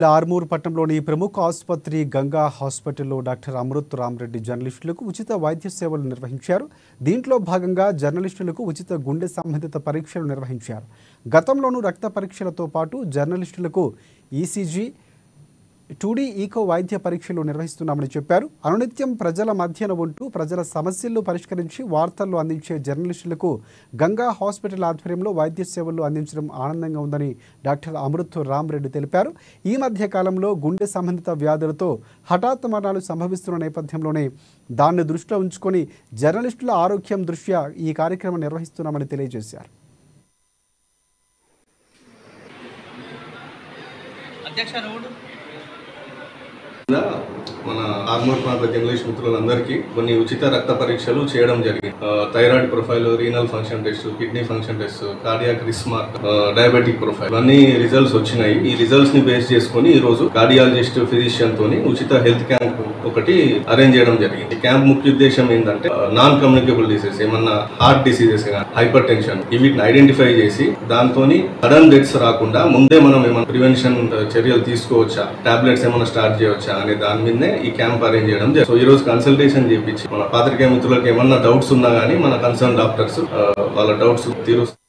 ఆర్మూర్ పట్టణంలోని ప్రముఖ ఆసుపత్రి గంగా హాస్పిటల్లో డాక్టర్ అమృత్ రామరెడ్డి జర్నలిస్టులకు ఉచిత వైద్య సేవలు నిర్వహించారు. దీంట్లో భాగంగా జర్నలిస్టులకు ఉచిత గుండె సంబంధిత పరీక్షలు నిర్వహించారు. గతంలోనూ రక్త పరీక్షలతో పాటు జర్నలిస్టులకు ఈసీజీ 2D ఈకో వైద్య పరీక్షలు నిర్వహిస్తున్నామని చెప్పారు. అనునిత్యం ప్రజల మధ్యన ఉంటూ ప్రజల సమస్యలను పరిష్కరించి వార్తలు అందించే జర్నలిస్టులకు గంగా హాస్పిటల్ ఆధ్వర్యంలో వైద్య సేవలు అందించడం ఆనందంగా ఉందని డాక్టర్ అమృత్ రామరెడ్డి తెలిపారు. ఈ మధ్య కాలంలో గుండె సంబంధిత వ్యాధులతో హఠాత్ మరణాలు సంభవిస్తున్న నేపథ్యంలోనే దాన్ని దృష్టిలో ఉంచుకొని జర్నలిస్టుల ఆరోగ్యం దృష్ట్యా ఈ కార్యక్రమం నిర్వహిస్తున్నామని తెలియజేశారు. మన ఆర్మూర్ ప్రాంత జర్నలిస్ట్ మిత్రులందరికీ కొన్ని ఉచిత రక్త పరీక్షలు చేయడం జరిగింది. Thyroid profile, renal function test, kidney function test, cardiac risk mark, diabetic profile అన్ని రిజల్ట్స్ వచ్చినాయి. ఈ రిజల్ట్స్ ని బేస్ చేసుకుని ఈ రోజు కార్డియాలజిస్ట్ ఫిజిషియన్ తోని ఉచిత హెల్త్ క్యాంప్ ఒకటి అరేంజ్ చేయడం జరిగింది. ఈ క్యాంప్ ముఖ్య ఉద్దేశం ఏంటంటే నాన్ కమ్యూనికేబుల్ డిసీజెస్, ఏమన్నా హార్ట్ డిసీజెస్ కానీ హైపర్ టెన్షన్, వీటిని ఐడెంటిఫై చేసి దాంతో సడన్ డెత్స్ రాకుండా ముందే మనం ఏమైనా ప్రివెన్షన్ చర్యలు తీసుకోవచ్చా, టాబ్లెట్స్ ఏమైనా స్టార్ట్ చేయవచ్చా అనే దాని మీదనే ఈ క్యాంప్ అరేంజ్ చేయడం. సో ఈ రోజు కన్సల్టేషన్ చేయించి మన పాత్రికేయ మిత్రులకు ఏమన్నా డౌట్స్ ఉన్నా కానీ మన కన్సర్న్ డాక్టర్స్ వాళ్ళ డౌట్స్ తీరుస్తారు.